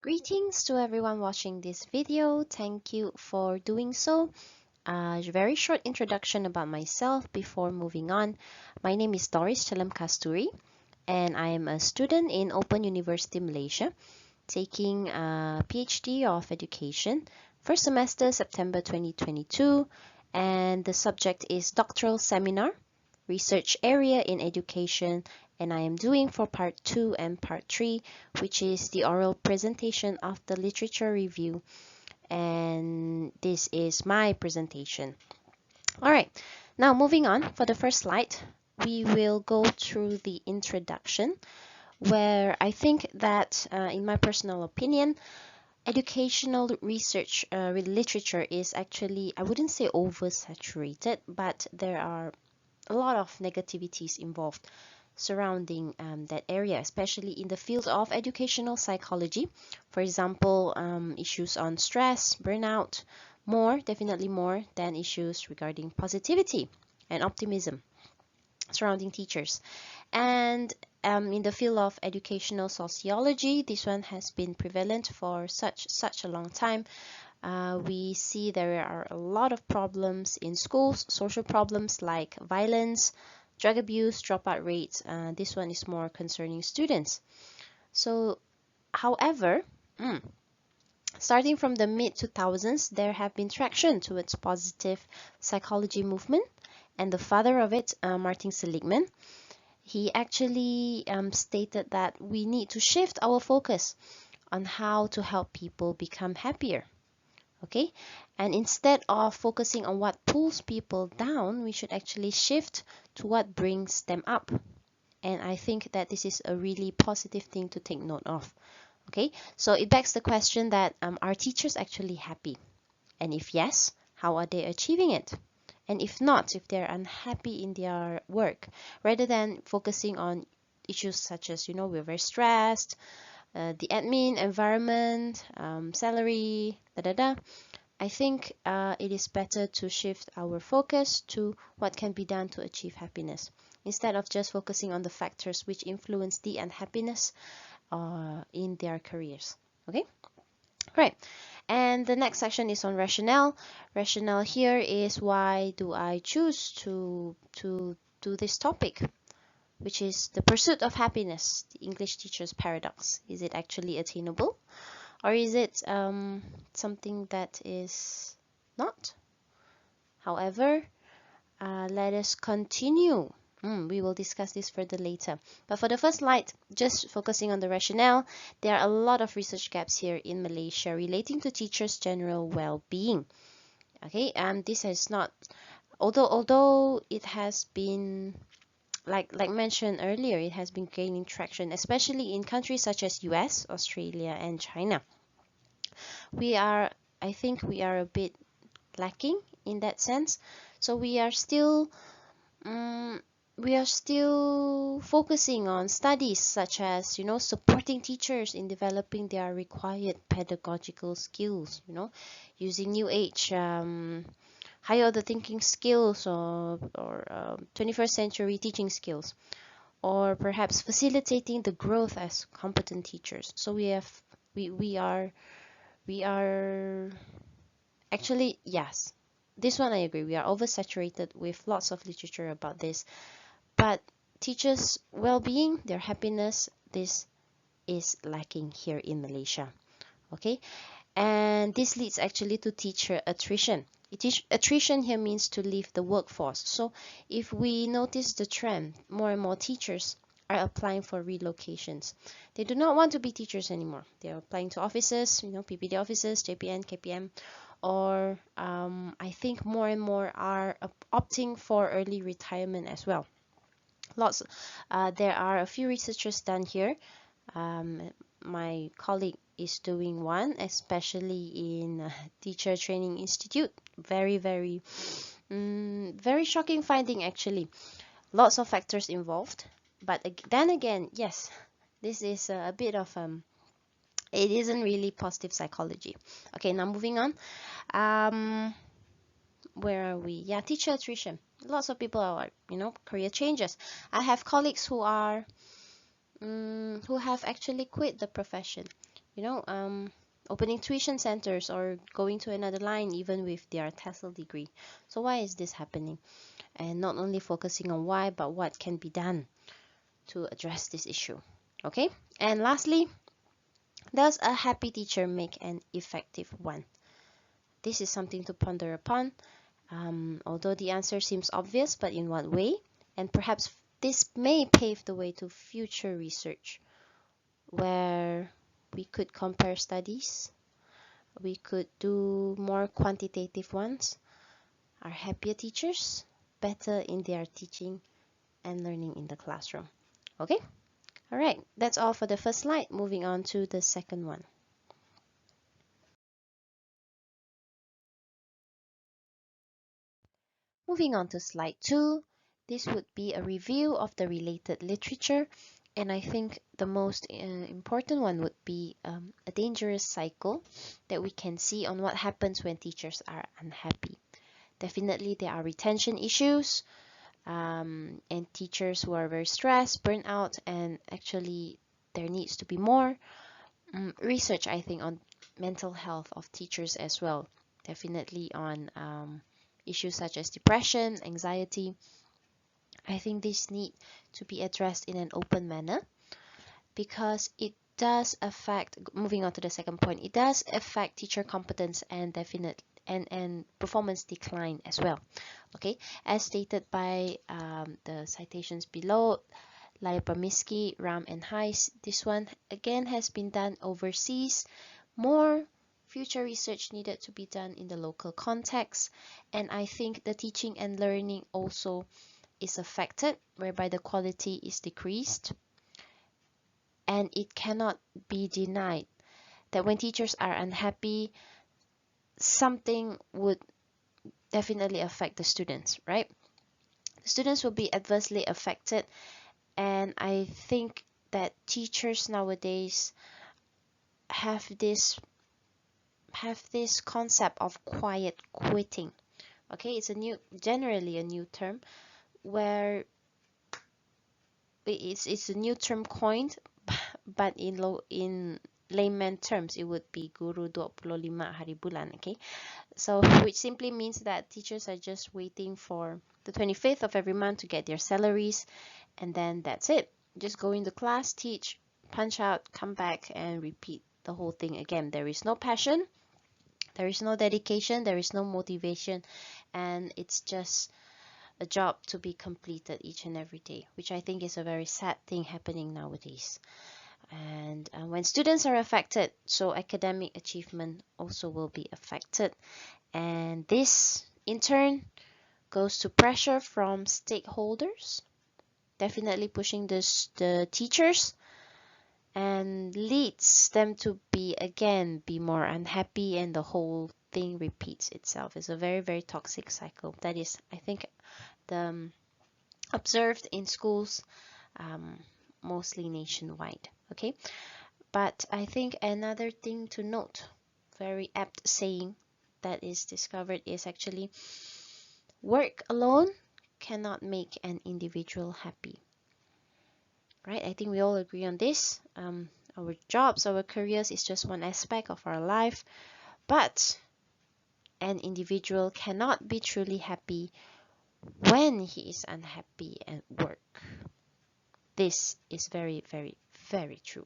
Greetings to everyone watching this video. Thank you for doing so. A very short introduction about myself before moving on. My name is Doris Chalam Kasturi and I am a student in Open University Malaysia taking a PhD of Education, first semester September 2022, and the subject is Doctoral Seminar, Research Area in Education, and I am doing for part 2 and part 3, which is the oral presentation of the literature review, and this is my presentation. Alright, now moving on, for the first slide, we will go through the introduction, where I think that, in my personal opinion, educational research literature is actually, I wouldn't say oversaturated, but there are a lot of negativities involved surrounding that area, especially in the field of educational psychology. For example, issues on stress, burnout, definitely more than issues regarding positivity and optimism surrounding teachers. And in the field of educational sociology, this one has been prevalent for such a long time. We see there are a lot of problems in schools, social problems like violence, drug abuse, dropout rates. This one is more concerning students. So, however, starting from the mid-2000s, there have been traction towards positive psychology movement, and the father of it, Martin Seligman, he actually stated that we need to shift our focus on how to help people become happier. Okay, and instead of focusing on what pulls people down, we should actually shift to what brings them up. And I think that this is a really positive thing to take note of. Okay, so it begs the question that are teachers actually happy? And if yes, how are they achieving it? And if not, if they're unhappy in their work, rather than focusing on issues such as, we're very stressed, the admin, environment, salary, I think it is better to shift our focus to what can be done to achieve happiness, instead of just focusing on the factors which influence the unhappiness in their careers. Okay, right. And the next section is on rationale. Rationale here is, why do I choose to do this topic, which is the pursuit of happiness, the English teacher's paradox. Is it actually attainable, or is it something that is not? However, let us continue. We will discuss this further later. But for the first slide, just focusing on the rationale, there are a lot of research gaps here in Malaysia relating to teachers' general well-being. Okay, this has not, although it has been, like mentioned earlier, it has been gaining traction, especially in countries such as US, Australia, and China. I think we are a bit lacking in that sense. So we are still focusing on studies such as, supporting teachers in developing their required pedagogical skills, using new age higher order thinking skills, or 21st century teaching skills, or perhaps facilitating the growth as competent teachers. So we are actually, yes, this one I agree, we are oversaturated with lots of literature about this, but teachers' well-being, their happiness, this is lacking here in Malaysia. Okay, and this leads actually to teacher attrition. Attrition here means to leave the workforce. So if we notice the trend, more and more teachers are applying for relocations. They do not want to be teachers anymore. They are applying to offices, PPD offices, JPN, KPM, or I think more and more are opting for early retirement as well. There are a few researchers done here. My colleague is doing one, especially in Teacher Training Institute. Very, very, very shocking finding actually. Lots of factors involved, but then again, yes, this is a bit of it isn't really positive psychology. Okay, now moving on. Where are we? Yeah, teacher attrition. Lots of people are, career changes. I have colleagues who have actually quit the profession opening tuition centers or going to another line even with their TESOL degree. So why is this happening? And not only focusing on why, but what can be done to address this issue. Okay, and lastly, does a happy teacher make an effective one? This is something to ponder upon. Although the answer seems obvious, but in what way? And perhaps this may pave the way to future research where we could compare studies, we could do more quantitative ones. Are happier teachers better in their teaching and learning in the classroom? Okay, all right, that's all for the first slide. Moving on to the second one. Moving on to slide 2, this would be a review of the related literature, and I think the most important one would be a dangerous cycle that we can see on what happens when teachers are unhappy. Definitely there are retention issues, and teachers who are very stressed, burnt out, and actually there needs to be more research, I think, on mental health of teachers as well. Definitely on issues such as depression, anxiety. I think these need to be addressed in an open manner because it does affect, moving on to the second point, it does affect teacher competence and definite and performance decline as well. Okay, as stated by the citations below, Lyubomirsky, Ram, and Heiss, this one again has been done overseas. More future research needed to be done in the local context, and I think the teaching and learning also is affected, whereby the quality is decreased. And it cannot be denied that when teachers are unhappy, something would definitely affect the students, right? The students will be adversely affected, and I think that teachers nowadays have this concept of quiet quitting. Okay, it's generally a new term where it's a new term coined, but in layman terms, it would be Guru 25 Hari Bulan. Okay, so which simply means that teachers are just waiting for the 25th of every month to get their salaries, and then that's it. Just go into class, teach, punch out, come back, and repeat the whole thing again. There is no passion, there is no dedication, there is no motivation, and it's just a job to be completed each and every day, which I think is a very sad thing happening nowadays. And when students are affected, so academic achievement also will be affected. And this, in turn, goes to pressure from stakeholders, definitely pushing the teachers, and leads them to be more unhappy, and the whole thing repeats itself. It's a very, very toxic cycle. That is, I think, the observed in schools, um, mostly nationwide. Okay, but I think another thing to note, very apt saying that is discovered, is actually work alone cannot make an individual happy. Right? I think we all agree on this. Our jobs, our careers is just one aspect of our life, but an individual cannot be truly happy when he is unhappy at work. This is very, very, very true.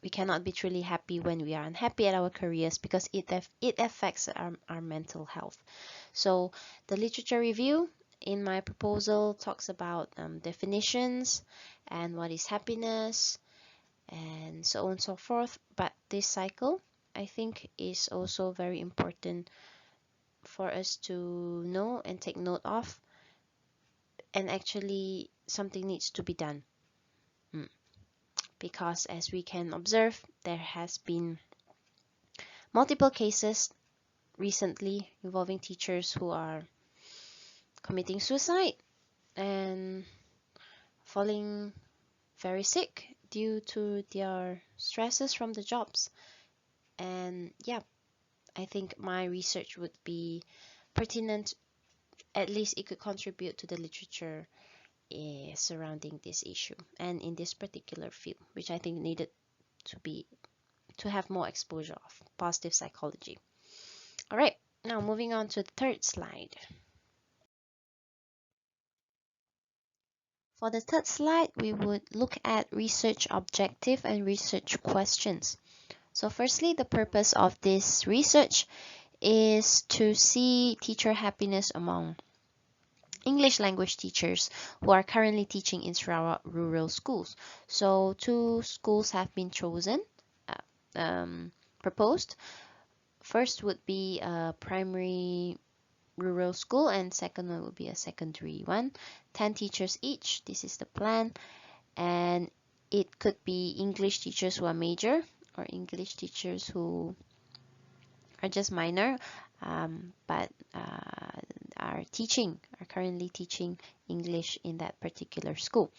We cannot be truly happy when we are unhappy at our careers because it affects our mental health. So the literature review in my proposal talks about definitions and what is happiness and so on and so forth. But this cycle, I think, is also very important for us to know and take note of, and actually something needs to be done. Because as we can observe, there has been multiple cases recently involving teachers who are committing suicide and falling very sick due to their stresses from the jobs. And yeah, I think my research would be pertinent. At least it could contribute to the literature surrounding this issue and in this particular field, which I think needed to be to have more exposure of positive psychology. All right, now moving on to the third slide. For the third slide, we would look at research objective and research questions. So firstly, the purpose of this research is to see teacher happiness among English language teachers who are currently teaching in Sarawak rural schools. So 2 schools have been chosen, proposed. First would be a primary rural school, and second one would be a secondary one. 10 teachers each, this is the plan, and it could be English teachers who are major or English teachers who are just minor, but are currently teaching English in that particular school.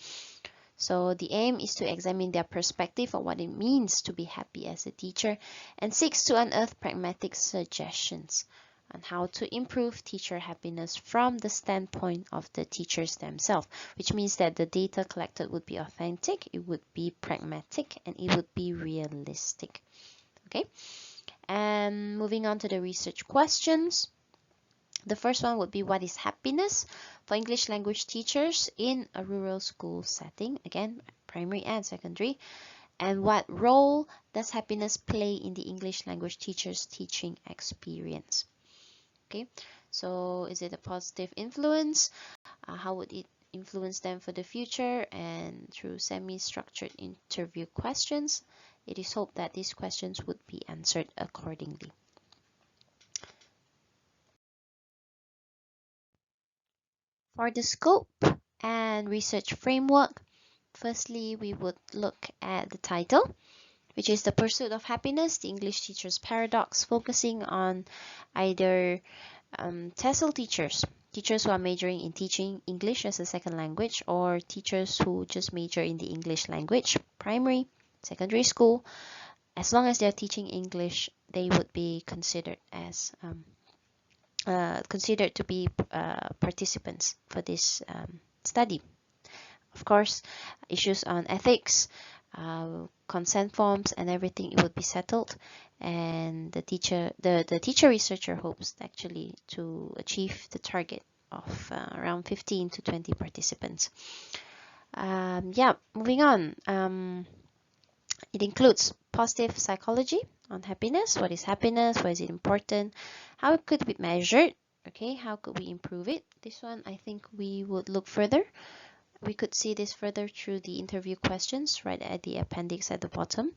So the aim is to examine their perspective on what it means to be happy as a teacher and seeks to unearth pragmatic suggestions on how to improve teacher happiness from the standpoint of the teachers themselves, which means that the data collected would be authentic, it would be pragmatic, and it would be realistic. Okay, and moving on to the research questions. The first one would be, what is happiness for English language teachers in a rural school setting? Again, primary and secondary. And what role does happiness play in the English language teacher's teaching experience? Okay, so is it a positive influence? How would it influence them for the future? And through semi-structured interview questions, it is hoped that these questions would be answered accordingly. For the scope and research framework, firstly, we would look at the title, which is The Pursuit of Happiness, the English Teacher's Paradox, focusing on either TESOL teachers, teachers who are majoring in teaching English as a second language, or teachers who just major in the English language, primary, secondary school. As long as they're teaching English, they would be considered as considered to be participants for this study. Of course, issues on ethics, consent forms, and everything, it would be settled, and the teacher researcher hopes actually to achieve the target of around 15 to 20 participants. Yeah, moving on. It includes positive psychology on happiness. What is happiness? Why is it important? How could we measure it? Okay, how could we improve it? This one, I think we would look further. We could see this further through the interview questions right at the appendix at the bottom.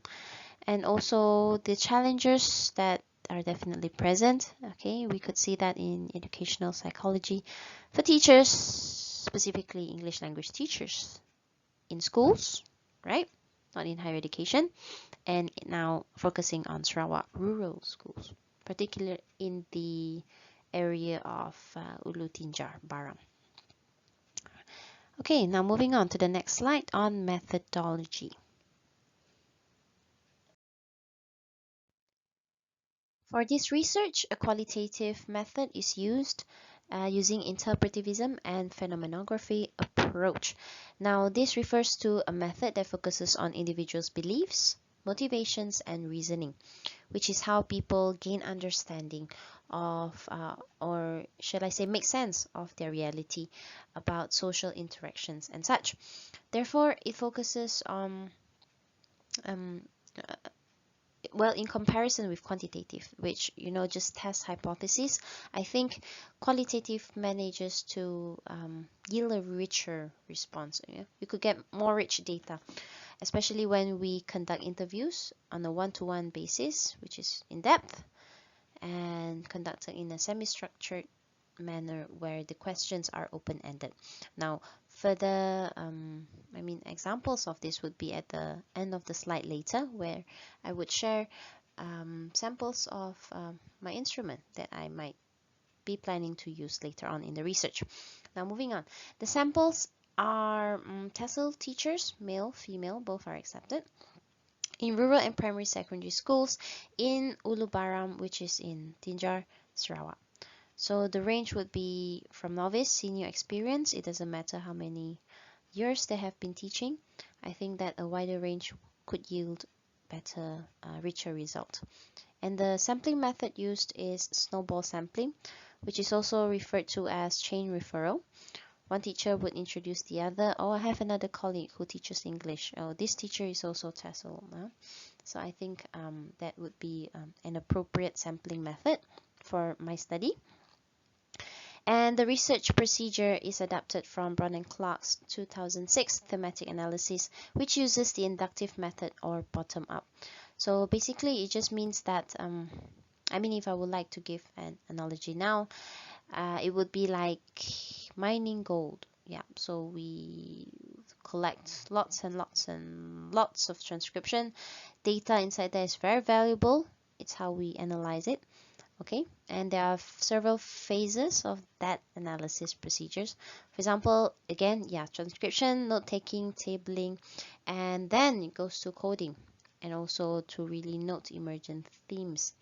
And also the challenges that are definitely present. Okay, we could see that in educational psychology for teachers, specifically English language teachers in schools, right? Not in higher education, and now focusing on Sarawak rural schools, particularly in the area of Ulu Tinjar, Barang. Okay, now moving on to the next slide on methodology. For this research, a qualitative method is used using interpretivism and phenomenography approach. Now, this refers to a method that focuses on individuals' beliefs, motivations, and reasoning, which is how people gain understanding of, or shall I say, make sense of their reality about social interactions and such. Therefore, it focuses on um, well, in comparison with quantitative, which just test hypotheses, I think qualitative manages to yield a richer response. You could get more rich data, especially when we conduct interviews on a one-to-one basis, which is in depth and conducted in a semi-structured manner where the questions are open-ended. Now, further examples of this would be at the end of the slide later, where I would share samples of my instrument that I might be planning to use later on in the research. Now, moving on, the samples are TESOL teachers, male, female, both are accepted, in rural and primary secondary schools in Ulubaram, which is in Tinjar, Sarawak. So the range would be from novice, senior, experience. It doesn't matter how many years they have been teaching. I think that a wider range could yield better, richer result. And the sampling method used is snowball sampling, which is also referred to as chain referral. One teacher would introduce the other. Oh, I have another colleague who teaches English. Oh, this teacher is also TESOL. So I think that would be an appropriate sampling method for my study. And the research procedure is adapted from Brown and Clark's 2006 thematic analysis, which uses the inductive method or bottom-up. So basically, it just means that, if I would like to give an analogy now, it would be like mining gold. Yeah, so we collect lots and lots and lots of transcription. Data inside there is very valuable. It's how we analyze it. Okay, and there are several phases of that analysis procedures. For example, again, transcription, note-taking, tabling, and then it goes to coding, and also to really note emergent themes.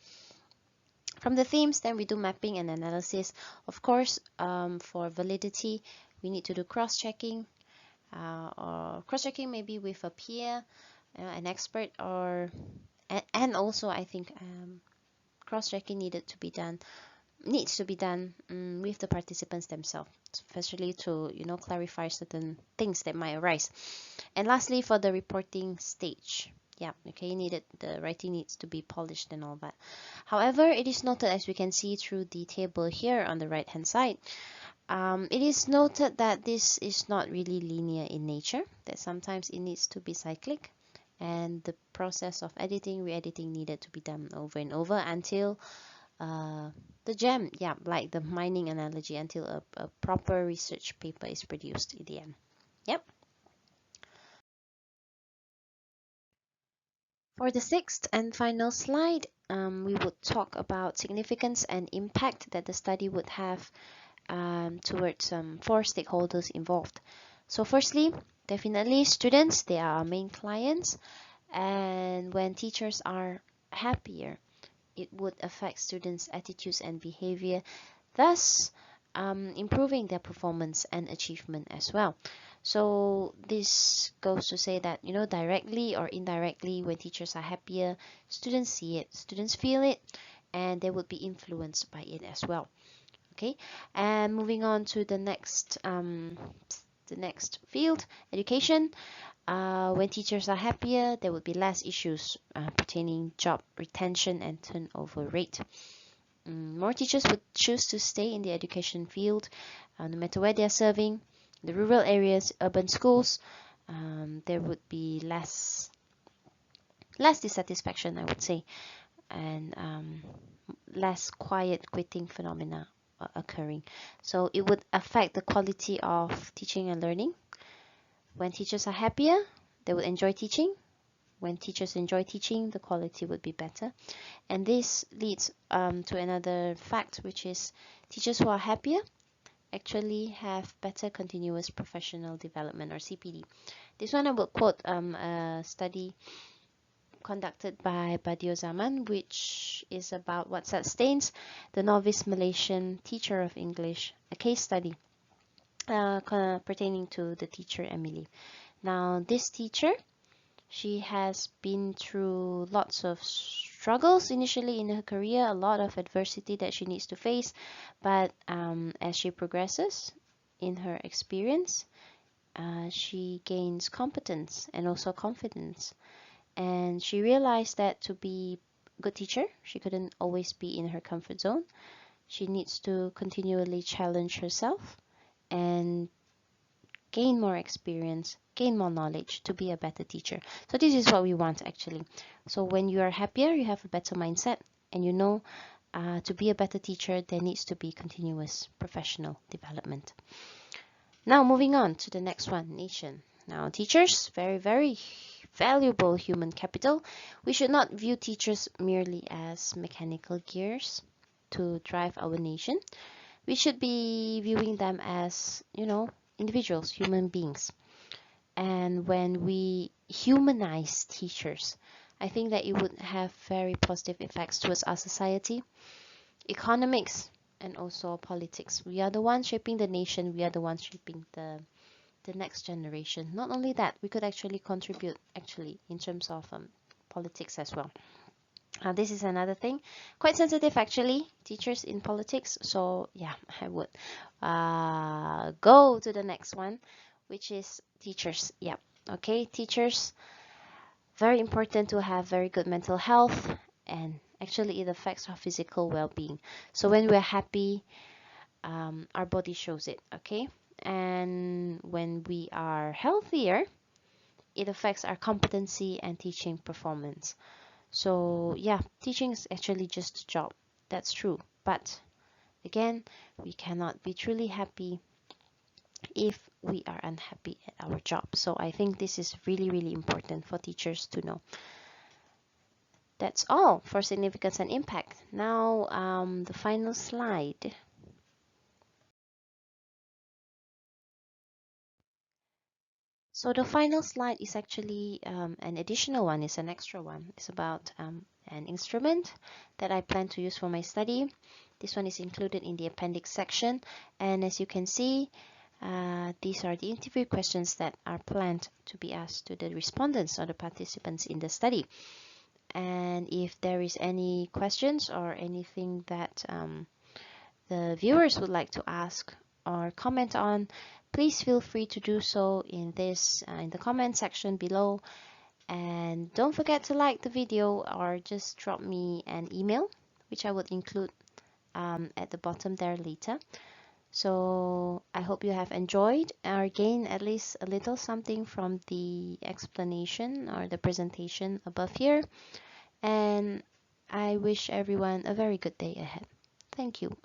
From the themes, then we do mapping and analysis. Of course, for validity, we need to do cross-checking, or cross-checking maybe with a peer, an expert, and also I think cross-checking needs to be done with the participants themselves, especially to clarify certain things that might arise. And lastly, for the reporting stage, the writing needs to be polished and all that. However, it is noted, as we can see through the table here on the right hand side, it is noted that this is not really linear in nature, that sometimes it needs to be cyclic, and the process of editing, re-editing needed to be done over and over until the gem, like the mining analogy, until a proper research paper is produced in the end. Yep. For the sixth and final slide, we would talk about significance and impact that the study would have towards 4 stakeholders involved. So firstly, definitely students, they are our main clients, and when teachers are happier, it would affect students' attitudes and behavior, thus improving their performance and achievement as well. So this goes to say that, directly or indirectly, when teachers are happier, students see it, students feel it, and they would be influenced by it as well. Okay, and moving on to the next field, education. When teachers are happier, there would be less issues pertaining job retention and turnover rate. More teachers would choose to stay in the education field, no matter where they are serving. The rural areas, urban schools, there would be less dissatisfaction, I would say, and less quiet quitting phenomena occurring. So it would affect the quality of teaching and learning. When teachers are happier, they will enjoy teaching. When teachers enjoy teaching, the quality would be better. And this leads to another fact, which is teachers who are happier actually have better continuous professional development, or CPD. This one I will quote a study conducted by Badio Zaman, which is about what sustains the novice Malaysian teacher of English, a case study pertaining to the teacher Emily. Now, this teacher, she has been through lots of struggles initially in her career, a lot of adversity that she needs to face, but as she progresses in her experience, she gains competence and also confidence. And she realized that to be a good teacher, she couldn't always be in her comfort zone. She needs to continually challenge herself and gain more experience, gain more knowledge to be a better teacher. So this is what we want actually. So when you are happier, you have a better mindset, and to be a better teacher, there needs to be continuous professional development. Now moving on to the next one, nation. Now teachers, very, very valuable human capital. We should not view teachers merely as mechanical gears to drive our nation. We should be viewing them as, individuals, human beings. And when we humanize teachers, I think that it would have very positive effects towards our society, economics, and also politics. We are the ones shaping the nation. We are the ones shaping the next generation. Not only that, we could actually contribute in terms of politics as well. This is another thing, quite sensitive actually, teachers in politics. So yeah, I would go to the next one, which is teachers. Yeah, okay, teachers, very important to have very good mental health, and actually it affects our physical well-being. So when we're happy, our body shows it, okay? And when we are healthier, it affects our competency and teaching performance. So yeah, teaching is actually just a job. That's true. But again, we cannot be truly happy if we are unhappy at our job. So I think this is really, really important for teachers to know. That's all for significance and impact. Now, the final slide. So the final slide is actually an additional one, it's an extra one. It's about an instrument that I plan to use for my study. This one is included in the appendix section. And as you can see, these are the interview questions that are planned to be asked to the respondents or the participants in the study. And if there is any questions or anything that the viewers would like to ask or comment on, please feel free to do so in the comment section below. And don't forget to like the video or just drop me an email, which I would include at the bottom there later. So I hope you have enjoyed or gained at least a little something from the explanation or the presentation above here. And I wish everyone a very good day ahead. Thank you.